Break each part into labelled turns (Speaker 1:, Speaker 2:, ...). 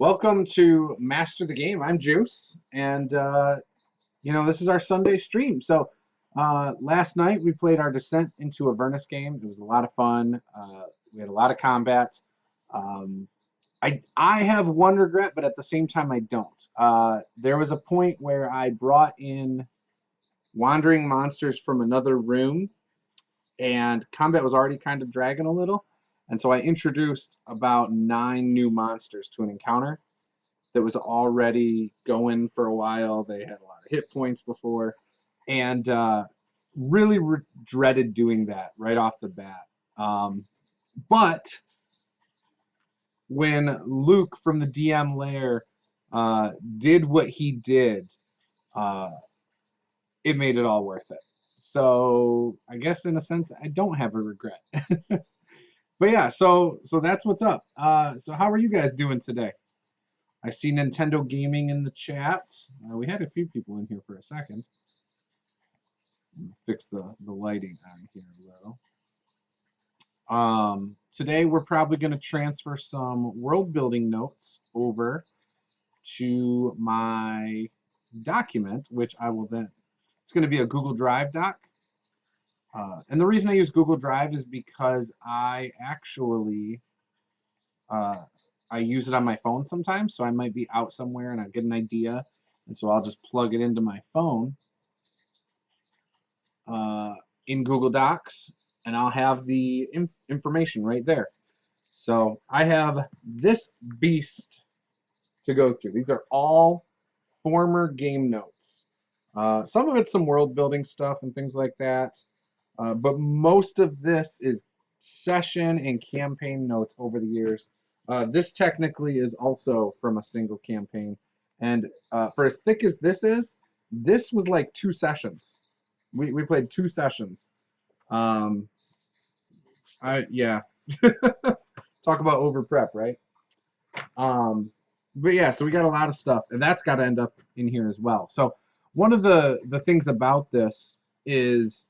Speaker 1: Welcome to Master the Game. I'm Juice, and this is our Sunday stream. So last night we played our Descent into Avernus game. It was a lot of fun. We had a lot of combat. Um, I have one regret, but at the same time I don't. There was a point where I brought in wandering monsters from another room, and combat was already kind of dragging a little. And so I introduced about 9 new monsters to an encounter that was already going for a while. They had a lot of hit points before, and really dreaded doing that right off the bat. But when Luke from the DM lair did what he did, uh, it made it all worth it. So I guess in a sense, I don't have a regret. But yeah, so that's what's up. So how are you guys doing today? I see Nintendo Gaming in the chat. We had a few people in here for a second. Fix the lighting on here a little. Today we're probably going to transfer some world building notes over to my document, which I will then, it's going to be a Google Drive doc. And the reason I use Google Drive is because I actually I use it on my phone sometimes, so I might be out somewhere and I get an idea, and so I'll just plug it into my phone in Google Docs, and I'll have the information right there. So I have this beast to go through. These are all former game notes. Some of it's some world building stuff and things like that, but most of this is session and campaign notes over the years. This technically is also from a single campaign, and for as thick as this was like 2 sessions. We played 2 sessions. Yeah, talk about over prep, right? But yeah, so we got a lot of stuff, and that's got to end up in here as well. So one of the things about this is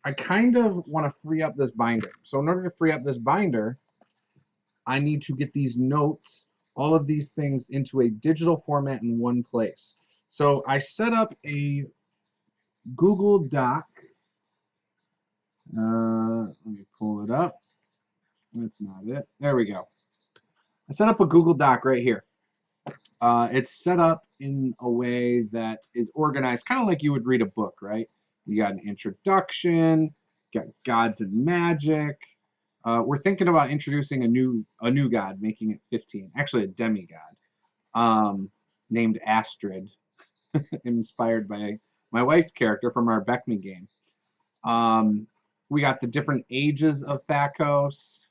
Speaker 1: I kind of want to free up this binder. So in order to free up this binder, I need to get these notes, all of these things, into a digital format in one place. So I set up a Google Doc. Let me pull it up. That's not it. There we go. I set up a Google Doc right here. It's set up in a way that is organized, kind of like you would read a book, right? You got an introduction, got gods and magic. We're thinking about introducing a new god, making it 15. Actually, a demigod named Astrid, inspired by my wife's character from our Beckman game. We got the different ages of Thakos.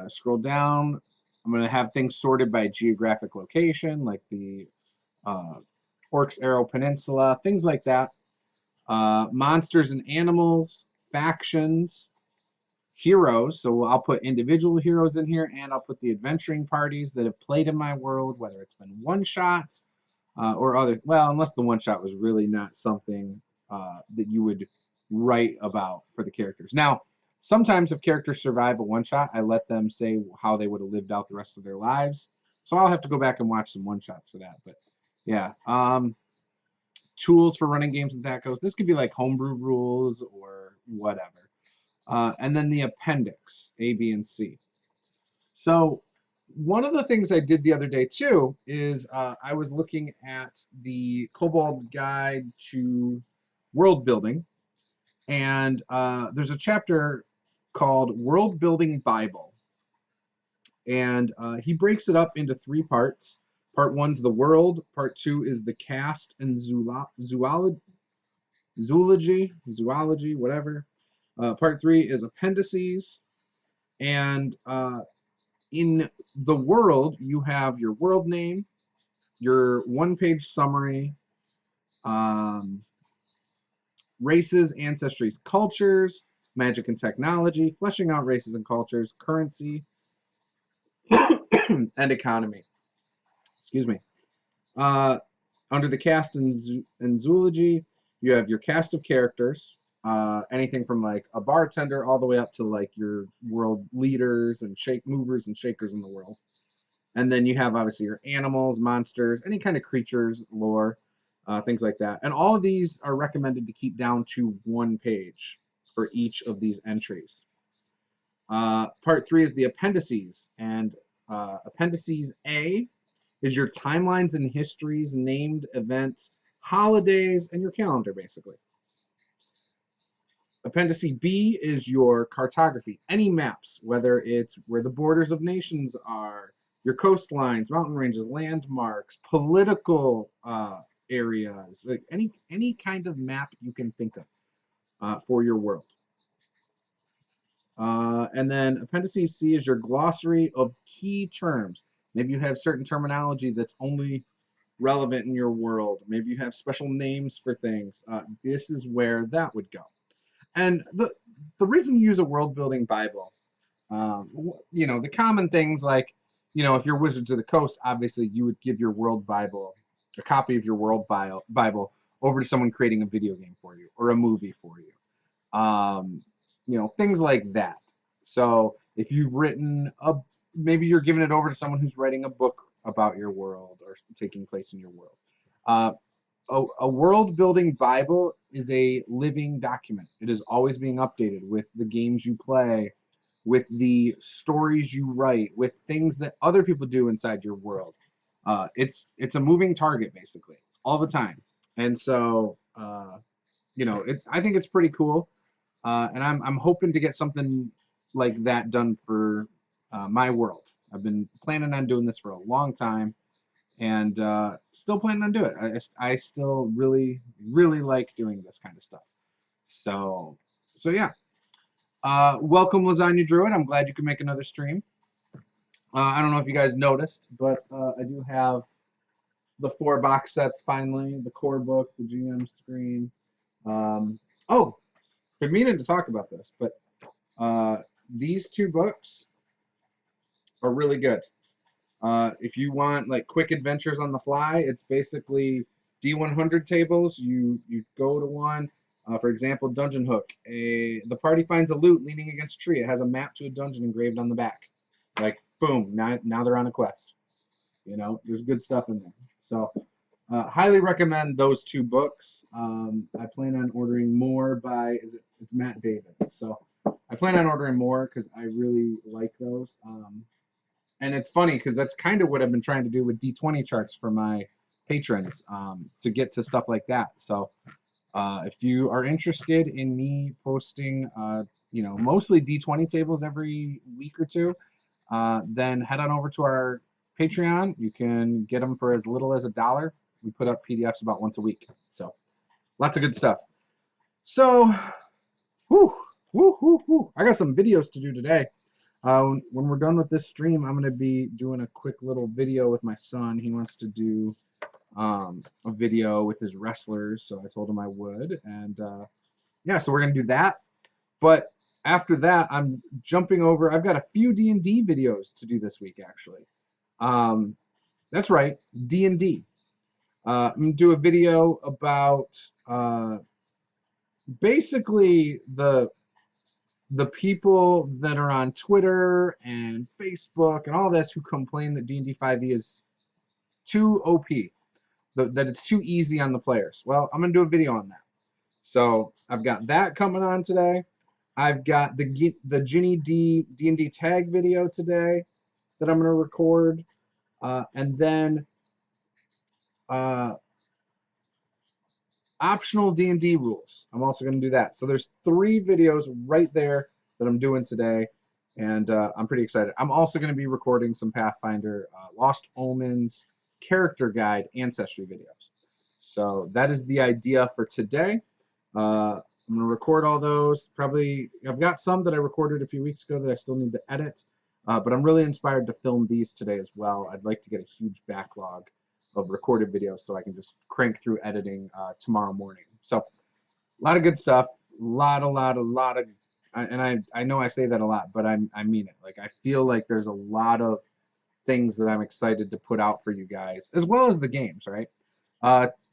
Speaker 1: Scroll down. I'm going to have things sorted by geographic location, like the Orcs Arrow Peninsula, things like that. Monsters and animals, factions, heroes. So I'll put individual heroes in here, and I'll put the adventuring parties that have played in my world, whether it's been one-shots or other. Well, unless the one-shot was really not something that you would write about for the characters. Now, sometimes if characters survive a one-shot, I let them say how they would have lived out the rest of their lives. So I'll have to go back and watch some one-shots for that. But yeah, tools for running games and that goes. This could be like homebrew rules or whatever. And then the appendix, A, B, and C. So one of the things I did the other day too is I was looking at the Kobold Guide to World Building, and there's a chapter called World Building Bible, and he breaks it up into 3 parts. Part 1's the world, part 2 is the cast and zoology, whatever. Part 3 is appendices, and in the world you have your world name, your 1-page summary, races, ancestries, cultures, magic and technology, fleshing out races and cultures, currency, and economy. Excuse me. Under the cast and zoology, you have your cast of characters, anything from like a bartender all the way up to like your world leaders and movers and shakers in the world. And then you have obviously your animals, monsters, any kind of creatures, lore, things like that. And all of these are recommended to keep down to 1 page for each of these entries. Part 3 is the appendices, and appendices A is your timelines and histories, named events, holidays, and your calendar, basically. Appendice B is your cartography, any maps, whether it's where the borders of nations are, your coastlines, mountain ranges, landmarks, political areas, like any kind of map you can think of for your world. And then Appendice C is your glossary of key terms. Maybe you have certain terminology that's only relevant in your world. Maybe you have special names for things. This is where that would go. And the reason you use a world building Bible, the common things like, if you're Wizards of the Coast, obviously you would give your world Bible, a copy of your world Bible, over to someone creating a video game for you or a movie for you. Things like that. So if you've written maybe you're giving it over to someone who's writing a book about your world or taking place in your world. A world building Bible is a living document. It is always being updated with the games you play, with the stories you write, with things that other people do inside your world. It's a moving target basically all the time, and so I think it's pretty cool, and I'm hoping to get something like that done for my world. I've been planning on doing this for a long time, and still planning on doing it. I still really, really like doing this kind of stuff. So yeah. Welcome, Lasagna Druid. I'm glad you could make another stream. I don't know if you guys noticed, but I do have the 4 box sets finally, the core book, the GM screen. Oh, been meaning to talk about this, but these 2 books are really good. If you want like quick adventures on the fly, it's basically D100 tables. You go to one. For example, Dungeon Hook. The party finds a loot leaning against a tree. It has a map to a dungeon engraved on the back. Like boom, now they're on a quest. There's good stuff in there. So highly recommend those 2 books. I plan on ordering more by it's Matt Davis. So I plan on ordering more because I really like those. And it's funny because that's kind of what I've been trying to do with D20 charts for my patrons, to get to stuff like that. So if you are interested in me posting, mostly D20 tables every week or 2, then head on over to our Patreon. You can get them for as little as $1. We put up PDFs about once a week. So lots of good stuff. So, whew, whew, whew, whew. I got some videos to do today. When we're done with this stream, I'm going to be doing a quick little video with my son. He wants to do a video with his wrestlers, so I told him I would. And yeah, so we're going to do that. But after that, I'm jumping over. I've got a few D&D videos to do this week, actually. That's right, D&D. I'm going to do a video about basically the people that are on Twitter and Facebook and all this who complain that D&D 5e is too OP, that it's too easy on the players. Well, I'm going to do a video on that. So I've got that coming on today. I've got the Ginny D&D tag video today that I'm going to record. And then optional D&D rules. I'm also going to do that. So there's 3 videos right there that I'm doing today, and I'm pretty excited. I'm also going to be recording some Pathfinder Lost Omens character guide ancestry videos. So that is the idea for today. I'm going to record all those. Probably I've got some that I recorded a few weeks ago that I still need to edit, but I'm really inspired to film these today as well. I'd like to get a huge backlog of recorded videos so I can just crank through editing tomorrow morning. So a lot of good stuff, a lot of, and I know I say that a lot, but I mean it. Like I feel like there's a lot of things that I'm excited to put out for you guys, as well as the games, right?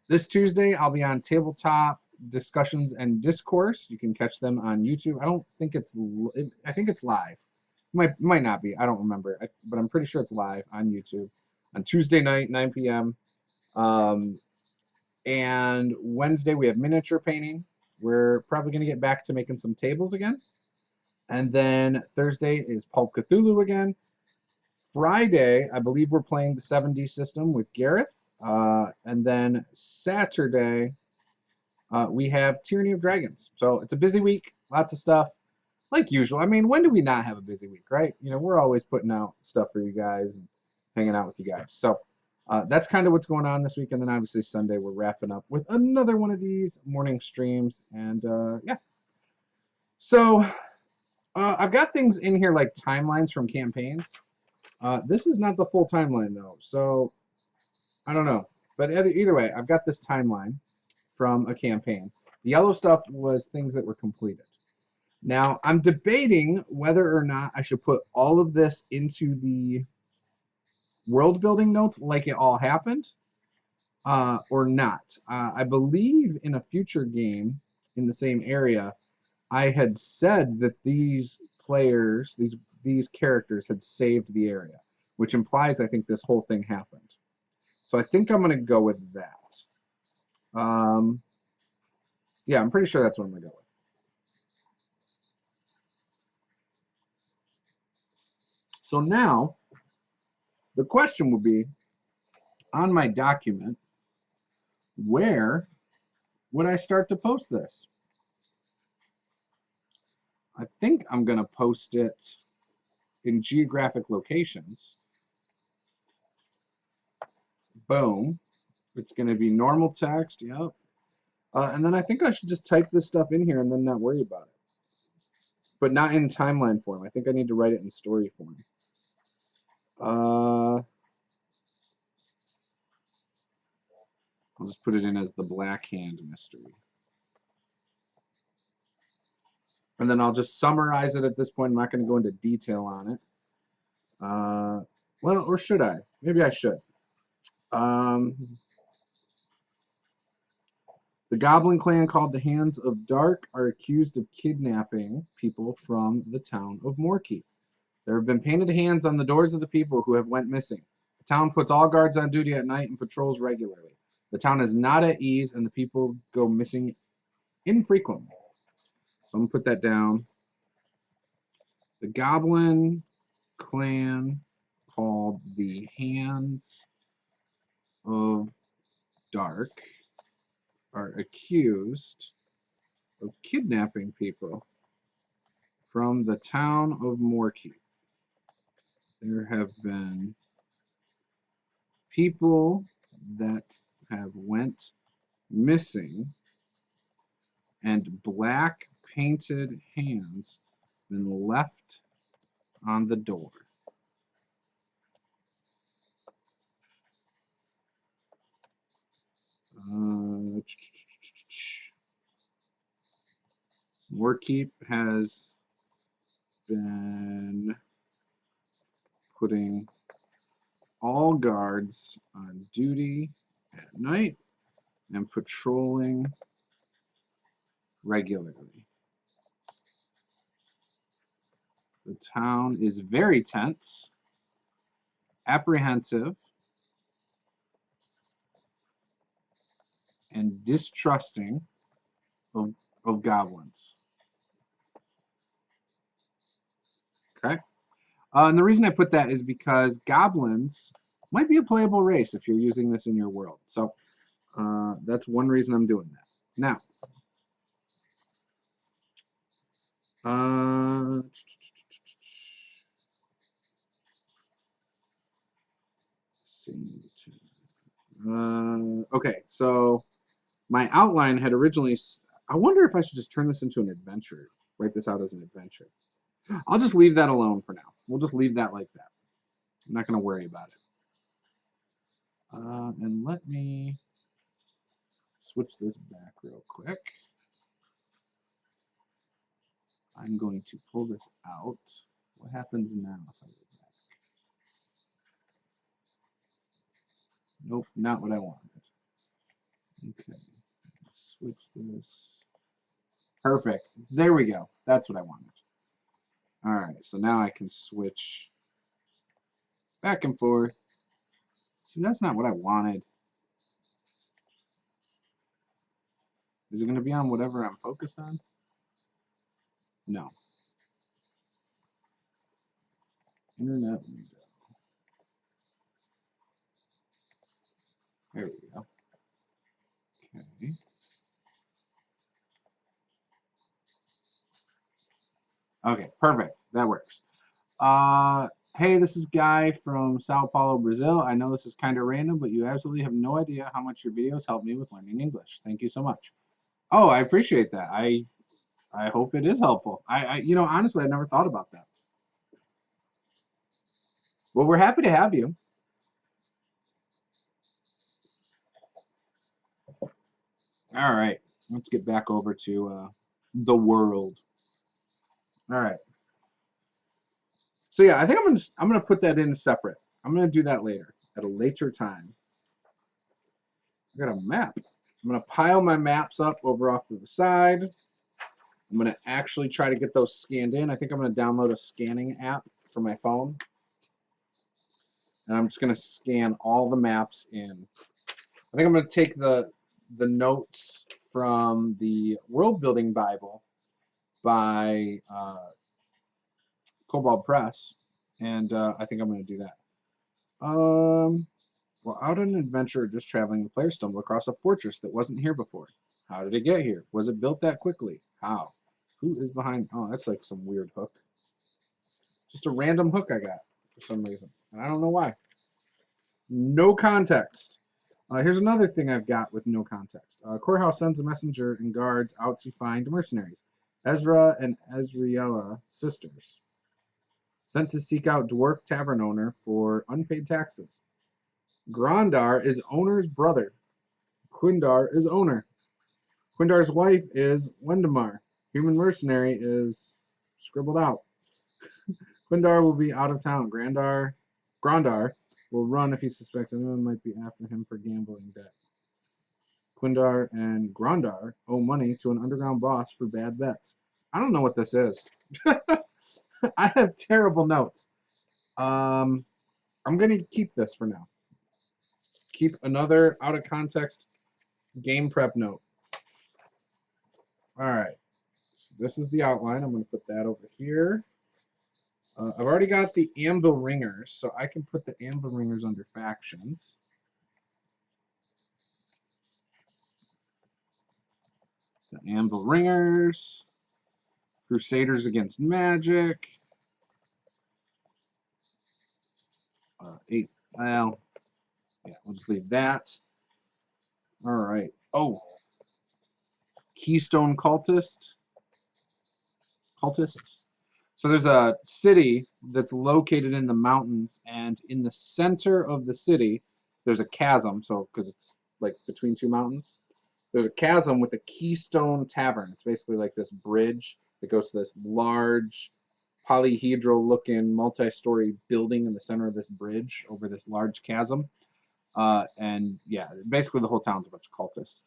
Speaker 1: This Tuesday I'll be on Tabletop Discussions and Discourse. You can catch them on YouTube. I think it's live. Might not be. I don't remember. But I'm pretty sure it's live on YouTube on Tuesday night, 9 p.m. Um, and Wednesday we have miniature painting. We're probably going to get back to making some tables again. And then Thursday is Pulp Cthulhu again. Friday, I believe we're playing the 7D system with Gareth. And then Saturday, we have Tyranny of Dragons. So it's a busy week, lots of stuff, like usual. I mean, when do we not have a busy week, right? You know, we're always putting out stuff for you guys and hanging out with you guys. So that's kind of what's going on this week. And then obviously Sunday, we're wrapping up with another one of these morning streams. And yeah. So I've got things in here like timelines from campaigns. This is not the full timeline though, so I don't know. But either way, I've got this timeline from a campaign. The yellow stuff was things that were completed. Now, I'm debating whether or not I should put all of this into the world building notes like it all happened, or not. I believe in a future game in the same area, I had said that these players, these characters had saved the area, which implies I think this whole thing happened. So I think I'm going to go with that. Yeah, I'm pretty sure that's what I'm going to go with. So now the question will be on my document, where would I start to post this? I think I'm going to post it in geographic locations. Boom. It's going to be normal text. Yep. And then I think I should just type this stuff in here and then not worry about it. But not in timeline form. I think I need to write it in story form. I'll just put it in as the Black Hand mystery. And then I'll just summarize it at this point. I'm not going to go into detail on it. Well, or should I? Maybe I should. The Goblin Clan, called the Hands of Dark, are accused of kidnapping people from the town of Moorkeep. There have been painted hands on the doors of the people who have went missing. The town puts all guards on duty at night and patrols regularly. The town is not at ease, and the people go missing infrequently. So I'm going to put that down. The Goblin Clan, called the Hands of Dark, are accused of kidnapping people from the town of Moorkeep. There have been people that have went missing, and black painted hands been left on the door. Moorkeep has been putting all guards on duty at night and patrolling regularly. The town is very tense, apprehensive, and distrusting of goblins. Okay? And the reason I put that is because goblins might be a playable race if you're using this in your world. So that's one reason I'm doing that. Now, okay, so my outline had originally, I wonder if I should just turn this into an adventure, write this out as an adventure. I'll just leave that alone for now. We'll just leave that like that. I'm not going to worry about it. And let me switch this back real quick. I'm going to pull this out. What happens now if I go back? Nope, not what I wanted. Okay, switch this. Perfect. There we go. That's what I wanted. All right, so now I can switch back and forth. See, that's not what I wanted. Is it going to be on whatever I'm focused on? No. Internet window. There we go. Okay. Okay, perfect. That works. Hey, this is Guy from Sao Paulo, Brazil. I know this is kind of random, but you absolutely have no idea how much your videos help me with learning English. Thank you so much. Oh, I appreciate that. I hope it is helpful. Honestly, I never thought about that. Well, we're happy to have you. All right, let's get back over to the world. All right. So yeah, I think I'm gonna put that in separate. I'm gonna do that later at a later time. I got a map. I'm gonna pile my maps up over off to the side. I'm gonna actually try to get those scanned in. I think I'm gonna download a scanning app for my phone, and I'm just gonna scan all the maps in. I think I'm gonna take the notes from the World Building Bible by Cobalt Press, and I think I'm gonna do that. While out on an adventure just traveling, the player stumbled across a fortress that wasn't here before. How did it get here? Was it built that quickly? How? Who is behind? Oh, that's like some weird hook. Just a random hook I got for some reason. And I don't know why. No context. Here's another thing I've got with no context. Courthouse sends a messenger and guards out to find mercenaries. Ezra and Ezriella, sisters, sent to seek out dwarf tavern owner for unpaid taxes. Grandar is owner's brother. Quindar is owner. Quindar's wife is Wendemar. Human mercenary is scribbled out. Quindar will be out of town. Grandar will run if he suspects anyone might be after him for gambling debt. Quindar and Grandar owe money to an underground boss for bad bets. I don't know what this is. I have terrible notes. I'm going to keep this for now. Keep another out of context game prep note. All right. So this is the outline. I'm going to put that over here. I've already got the Anvil ringers, so I can put the Anvil ringers under factions. The Anvil ringers, Crusaders against magic. 8. Well, yeah, we'll just leave that. All right. Oh, Keystone cultists. So there's a city that's located in the mountains, and in the center of the city, there's a chasm. So because it's like between two mountains, there's a chasm with a Keystone Tavern. It's basically like this bridge that goes to this large polyhedral-looking multi-story building in the center of this bridge over this large chasm. And yeah, basically the whole town's a bunch of cultists.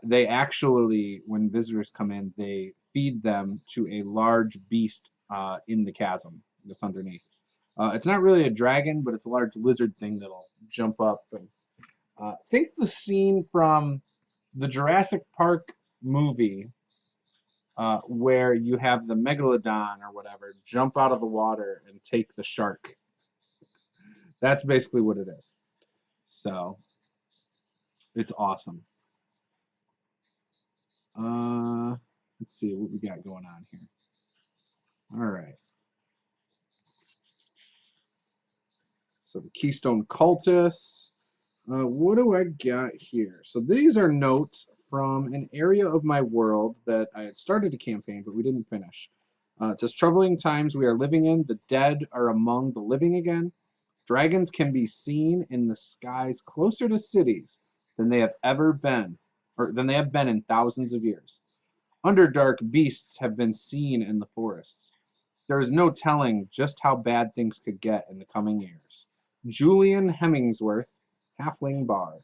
Speaker 1: They actually, when visitors come in, they feed them to a large beast in the chasm that's underneath. It's not really a dragon, but it's a large lizard thing that'll jump up. And think the scene from the Jurassic Park movie where you have the megalodon or whatever jump out of the water and take the shark. That's basically what it is. So it's awesome. Let's see what we got going on here. All right. So the Keystone Cultists. What do I got here? So these are notes from an area of my world that I had started a campaign, but we didn't finish. It says, troubling times we are living in. The dead are among the living again. Dragons can be seen in the skies closer to cities than they have ever been, or than they have been in thousands of years. Underdark beasts have been seen in the forests. There is no telling just how bad things could get in the coming years. Julian Hemmingsworth, Halfling Bard.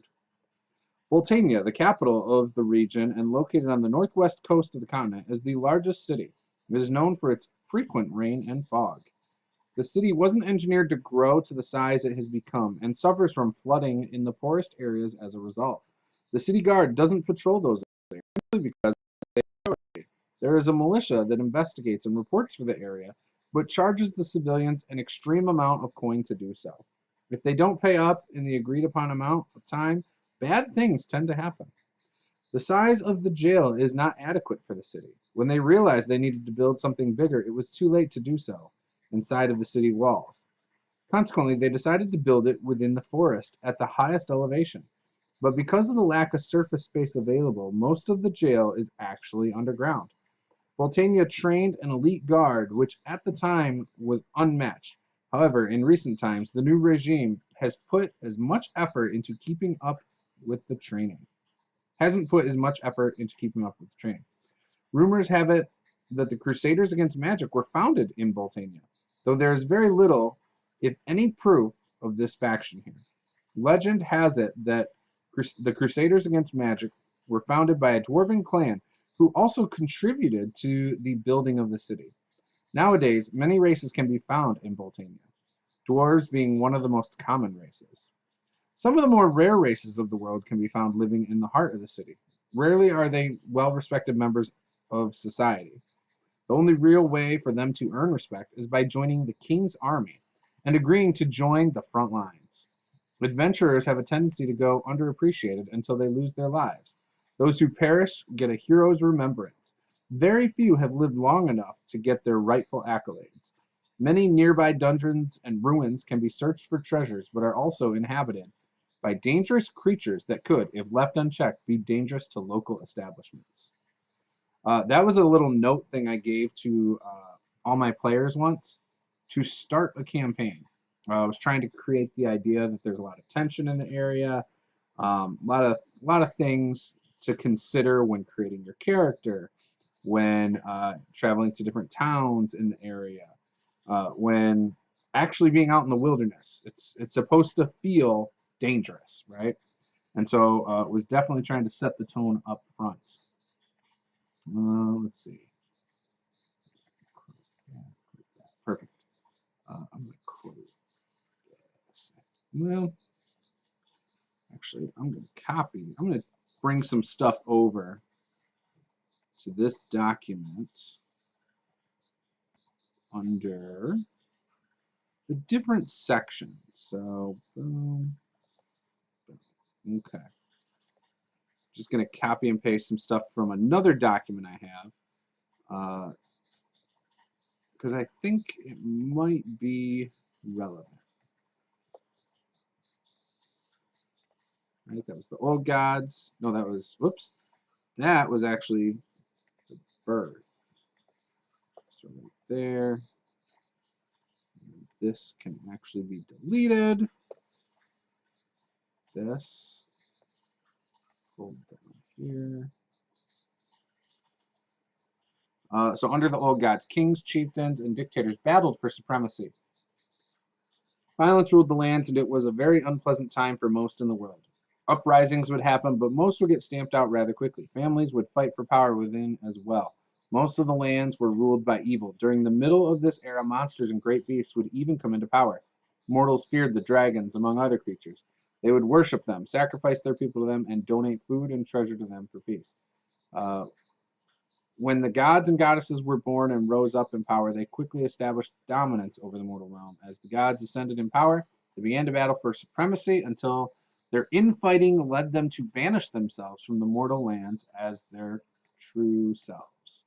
Speaker 1: Voltania, the capital of the region and located on the northwest coast of the continent, is the largest city. It is known for its frequent rain and fog. The city wasn't engineered to grow to the size it has become and suffers from flooding in the poorest areas as a result. The city guard doesn't patrol those areas simply because there is a militia that investigates and reports for the area, but charges the civilians an extreme amount of coin to do so. If they don't pay up in the agreed upon amount of time, bad things tend to happen. The size of the jail is not adequate for the city. When they realized they needed to build something bigger, it was too late to do so inside of the city walls. Consequently, they decided to build it within the forest at the highest elevation. But because of the lack of surface space available, most of the jail is actually underground. Boltania trained an elite guard, which at the time was unmatched. However, in recent times, the new regime has put as much effort into keeping up with the training. Hasn't put as much effort into keeping up with the training. Rumors have it that the Crusaders against Magic were founded in Boltania, though there is very little, if any, proof of this faction here. Legend has it that the Crusaders against Magic were founded by a dwarven clan who also contributed to the building of the city. Nowadays, many races can be found in Boltania, dwarves being one of the most common races. Some of the more rare races of the world can be found living in the heart of the city. Rarely are they well-respected members of society. The only real way for them to earn respect is by joining the king's army and agreeing to join the front lines. Adventurers have a tendency to go underappreciated until they lose their lives. Those who perish get a hero's remembrance. Very few have lived long enough to get their rightful accolades. Many nearby dungeons and ruins can be searched for treasures, but are also inhabited by dangerous creatures that could, if left unchecked, be dangerous to local establishments. That was a little note thing I gave to all my players once to start a campaign. I was trying to create the idea that there's a lot of tension in the area, a lot of things to consider when creating your character, when traveling to different towns in the area, when actually being out in the wilderness. It's supposed to feel dangerous, right? And so was definitely trying to set the tone up front. Let's see. Close that, close that. Perfect. I'm going to close this. Well, actually, I'm going to copy. I'm going to bring some stuff over to this document under the different sections. So, boom, boom. Okay. Just going to copy and paste some stuff from another document I have because I think it might be relevant. Right, that was the old gods. No, that was, whoops, that was actually the birth. So right there. This can actually be deleted. This. Hold down here. So under the old gods, kings, chieftains, and dictators battled for supremacy. Violence ruled the lands, and it was a very unpleasant time for most in the world. Uprisings would happen, but most would get stamped out rather quickly. Families would fight for power within as well. Most of the lands were ruled by evil. During the middle of this era, monsters and great beasts would even come into power. Mortals feared the dragons, among other creatures. They would worship them, sacrifice their people to them, and donate food and treasure to them for peace. Uh, when the gods and goddesses were born and rose up in power, they quickly established dominance over the mortal realm. As the gods ascended in power, they began to battle for supremacy until their infighting led them to banish themselves from the mortal lands as their true selves.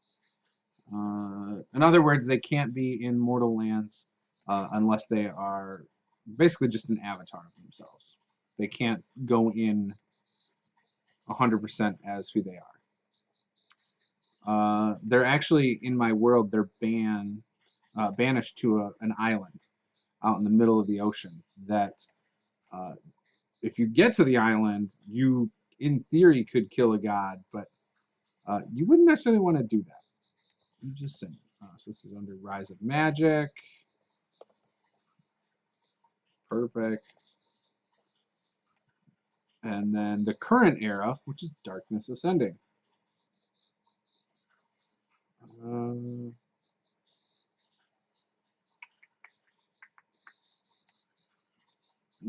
Speaker 1: In other words, they can't be in mortal lands unless they are basically just an avatar of themselves. They can't go in 100% as who they are. They're actually in my world. They're banished to an island out in the middle of the ocean. That if you get to the island, you in theory could kill a god, but you wouldn't necessarily want to do that. I'm just saying. So this is under Rise of Magic. Perfect. And then the current era, which is Darkness Ascending.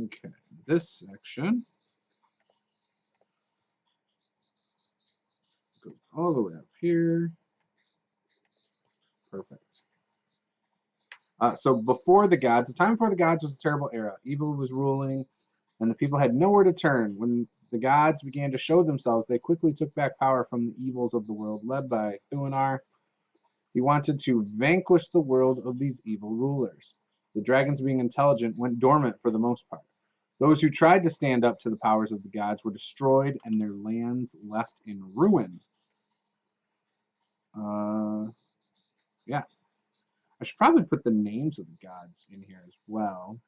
Speaker 1: Okay, this section goes all the way up here. Perfect. So before the gods, the time before the gods was a terrible era. Evil was ruling, and the people had nowhere to turn. When the gods began to show themselves, they quickly took back power from the evils of the world, led by Thuanar. He wanted to vanquish the world of these evil rulers. The dragons, being intelligent, went dormant for the most part. Those who tried to stand up to the powers of the gods were destroyed and their lands left in ruin. Yeah, I should probably put the names of the gods in here as well.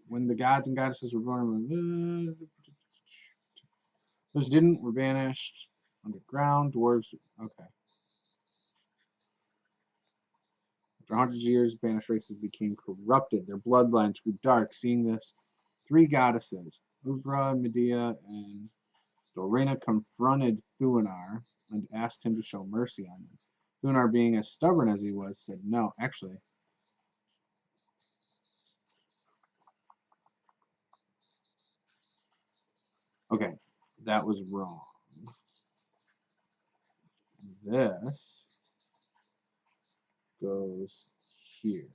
Speaker 1: When the gods and goddesses were born, those didn't were banished underground. Dwarves, okay. After hundreds of years, banished races became corrupted. Their bloodlines grew dark. Seeing this, three goddesses, Uvra, Medea, and Dorina, confronted Thuanar and asked him to show mercy on them. Thuanar, being as stubborn as he was, said no. Actually, okay, that was wrong. This goes here.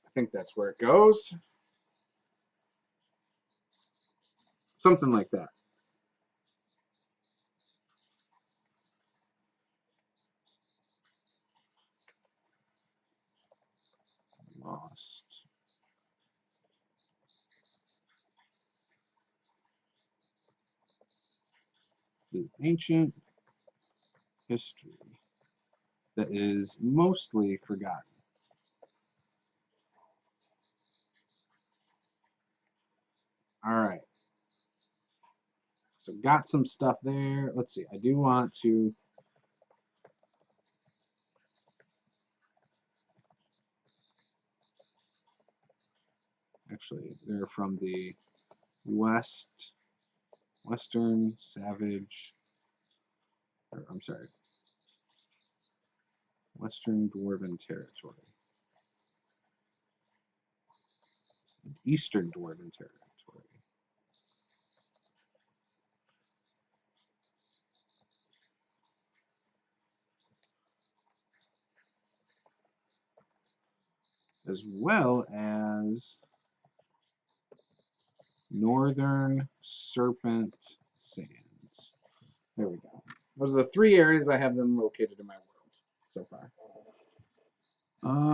Speaker 1: I think that's where it goes. Something like that. Lost the ancient history that is mostly forgotten. All right. So got some stuff there. Let's see. I do want to. Actually, they're from the Western Savage. Or, I'm sorry, Western Dwarven Territory. Eastern Dwarven Territory. As well as Northern Serpent Sands. There we go. Those are the three areas I have them located in my world so far.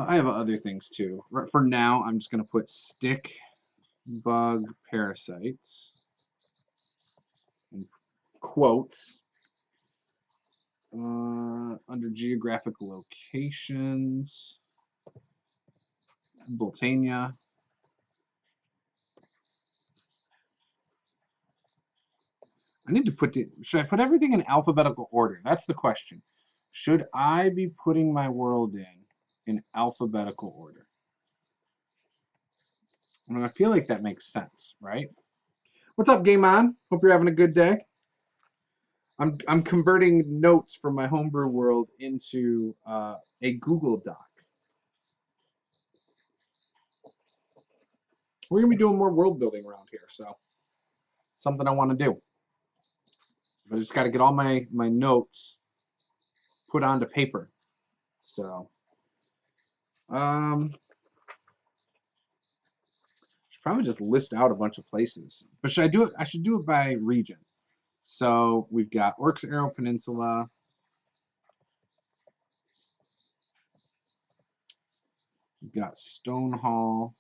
Speaker 1: I have other things too. For now, I'm just going to put stick bug parasites in quotes under geographic locations. Boltania. I need to put it. Should I put everything in alphabetical order? That's the question. Should I be putting my world in alphabetical order? I mean, I feel like that makes sense, right? What's up, Game On? Hope you're having a good day. I'm converting notes from my homebrew world into a Google Doc. We're gonna be doing more world building around here, so something I want to do. I just got to get all my notes put onto paper. So, should probably just list out a bunch of places. But should I do it? I should do it by region. So we've got Orcs Arrow Peninsula. We've got Stonehall,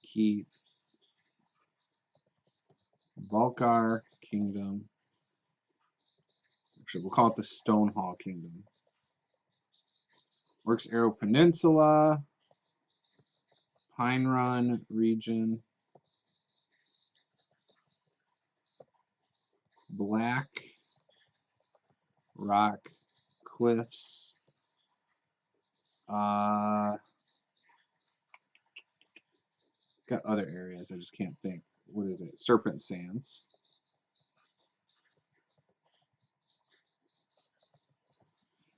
Speaker 1: Keep, Volcar Kingdom. Actually, we'll call it the Stonehall Kingdom. Orcs Arrow Peninsula, Pine Run region, Black Rock Cliffs. Got other areas I just can't think. What is it? Serpent Sands.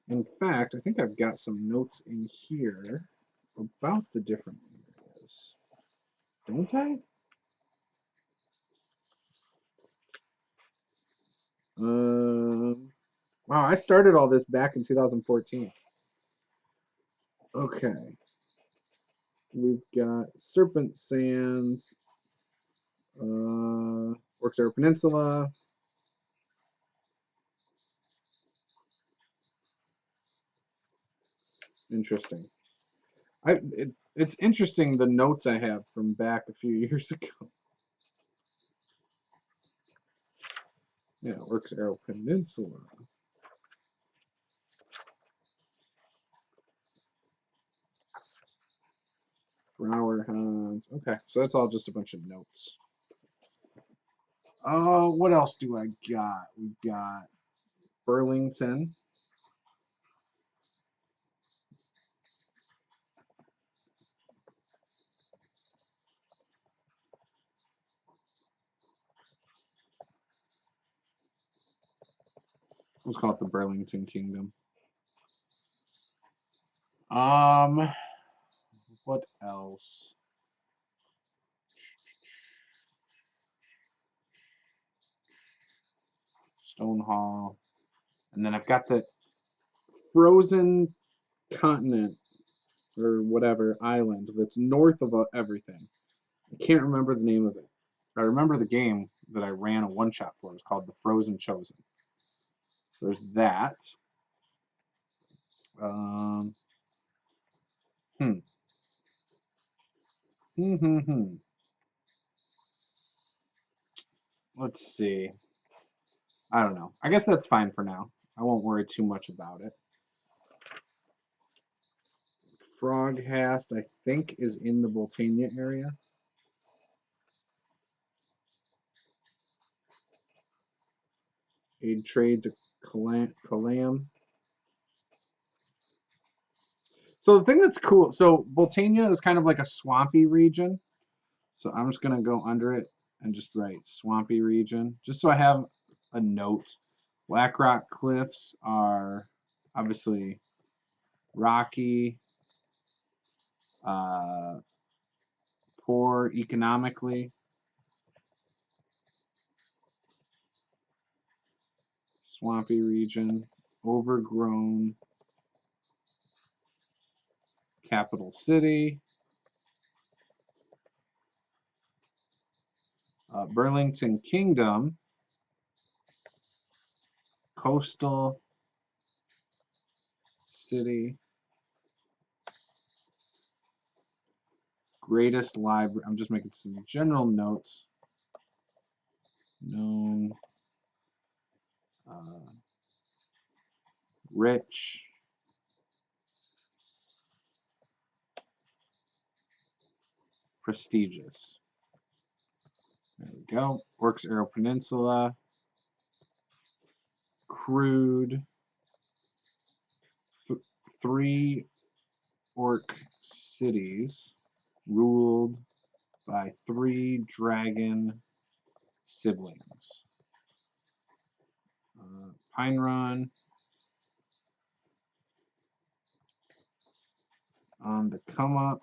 Speaker 1: In fact, I think I've got some notes in here about the different areas. Don't I? Wow, I started all this back in 2014. Okay. We've got Serpent Sands, Orcs Arrow Peninsula. Interesting. It's interesting the notes I have from back a few years ago. Yeah, Orcs Arrow Peninsula. Flower Hounds. Okay, so that's all just a bunch of notes. What else do I got? We got Burlington. Let's call it the Burlington Kingdom. What else? Stonehall. And then I've got the frozen continent or whatever island that's north of everything. I can't remember the name of it. I remember the game that I ran a one shot for. It was called The Frozen Chosen. So there's that. Um, hmm. Hmm. Let's see. I don't know. I guess that's fine for now. I won't worry too much about it. Froghast, I think, is in the Boltania area. Aid trade to Calam. So the thing that's cool, so Boltania is kind of like a swampy region. So I'm just gonna go under it and just write swampy region, just so I have a note. Black Rock Cliffs are obviously rocky, uh, poor economically, swampy region, overgrown, capital city. Burlington Kingdom, coastal city, greatest library. I'm just making some general notes. Known, rich, prestigious. There we go. Orcs Arrow Peninsula, crude, three orc cities ruled by three dragon siblings. Pine Run, on the come up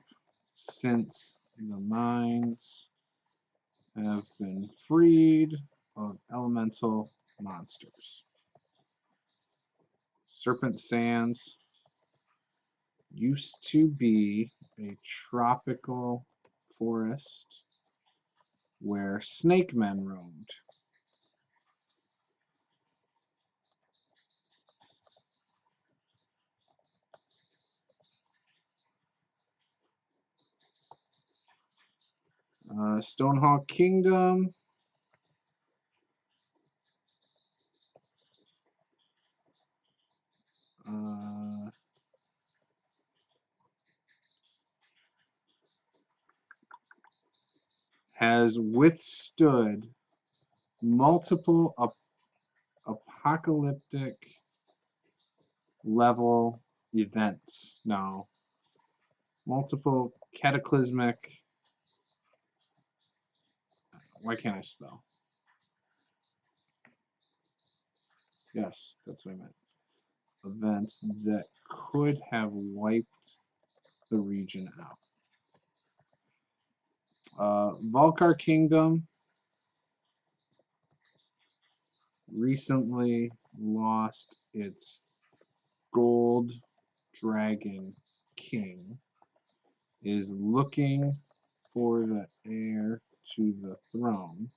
Speaker 1: since the mines have been freed of elemental monsters. Serpent Sands used to be a tropical forest where snake men roamed. Stonehall Kingdom has withstood multiple apocalyptic level events. No, multiple cataclysmic. Why can't I spell? Yes, that's what I meant. events that could have wiped the region out. Volcar Kingdom recently lost its gold dragon king, is looking for the heir to the throne.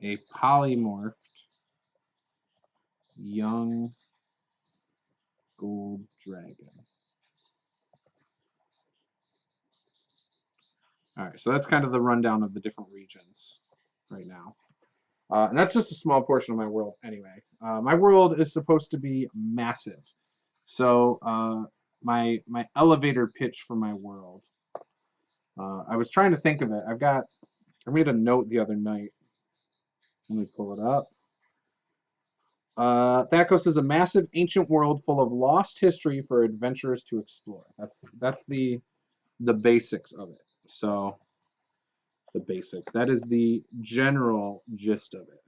Speaker 1: A polymorphed young gold dragon. All right, so that's kind of the rundown of the different regions right now. And that's just a small portion of my world anyway. My world is supposed to be massive. So my elevator pitch for my world, I was trying to think of it. I made a note the other night. Let me pull it up. Thakos is a massive ancient world full of lost history for adventurers to explore. That's the basics of it. So the basics. That is the general gist of it.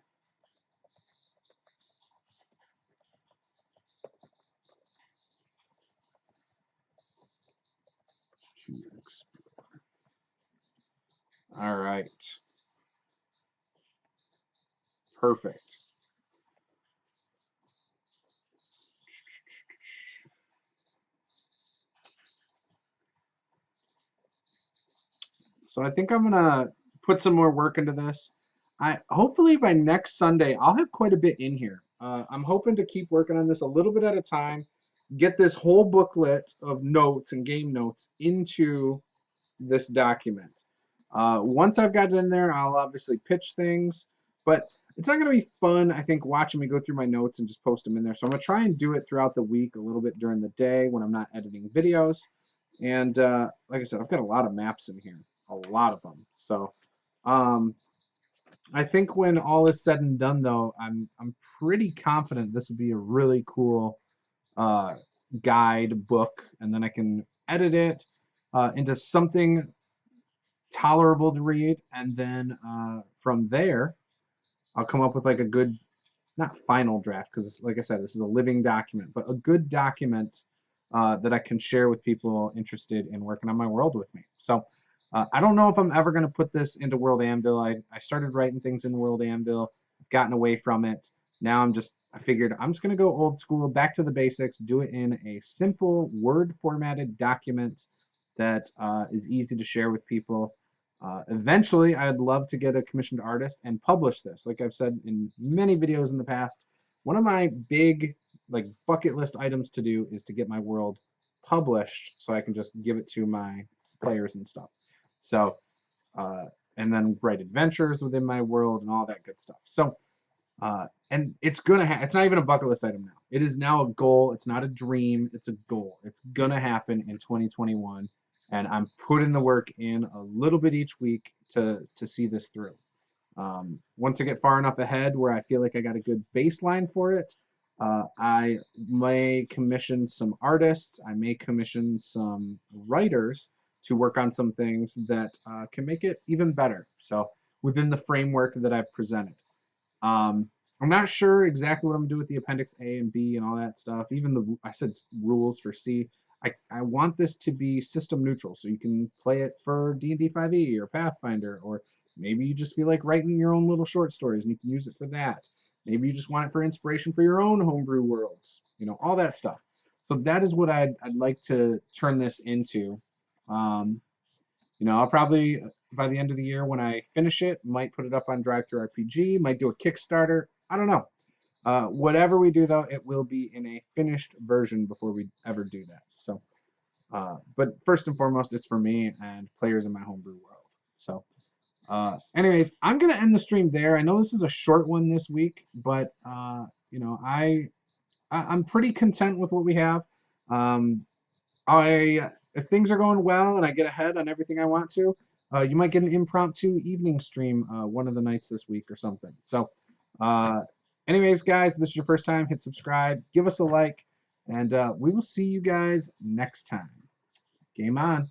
Speaker 1: To explore. All right. Perfect. So I think I'm gonna put some more work into this. I hopefully by next Sunday I'll have quite a bit in here. I'm hoping to keep working on this a little bit at a time, get this whole booklet of notes and game notes into this document. Once I've got it in there, I'll obviously pitch things, but it's not going to be fun, I think, watching me go through my notes and just post them in there. So I'm going to try and do it throughout the week, a little bit during the day when I'm not editing videos. And like I said, I've got a lot of maps in here, a lot of them. So um, I think when all is said and done, though, I'm pretty confident this would be a really cool uh, guide book, and then I can edit it into something tolerable to read, and then from there, I'll come up with like a good, not final draft, because like I said, this is a living document, but a good document that I can share with people interested in working on my world with me. So I don't know if I'm ever going to put this into World Anvil. I started writing things in World Anvil, I've gotten away from it. Now I figured I'm just going to go old school, back to the basics, do it in a simple Word formatted document that is easy to share with people. Eventually, I'd love to get a commissioned artist and publish this. Like I've said in many videos in the past, one of my big like bucket list items to do is to get my world published so I can just give it to my players and stuff. So, and then write adventures within my world and all that good stuff. So, and it's it's not even a bucket list item now. It is now a goal. It's not a dream. It's a goal. It's gonna happen in 2021, and I'm putting the work in a little bit each week to see this through. Once I get far enough ahead where I feel like I got a good baseline for it, I may commission some artists. I may commission some writers to work on some things that can make it even better. So within the framework that I've presented. I'm not sure exactly what I'm gonna do with the Appendix A and B and all that stuff. Even I said rules for C. I want this to be system neutral, so you can play it for D&D 5e or Pathfinder, or maybe you just feel like writing your own little short stories and you can use it for that. Maybe you just want it for inspiration for your own homebrew worlds, all that stuff. So that is what I'd like to turn this into. Um, I'll probably by the end of the year when I finish it, might put it up on Drive Through RPG, might do a Kickstarter. I don't know. Whatever we do, though, it will be in a finished version before we ever do that. So, but first and foremost, it's for me and players in my homebrew world. So, anyways, I'm gonna end the stream there. I know this is a short one this week, but I'm pretty content with what we have. Um, if things are going well and I get ahead on everything I want to, you might get an impromptu evening stream one of the nights this week or something. So, uh, anyways, guys, if this is your first time, hit subscribe, give us a like, and we will see you guys next time. Game on.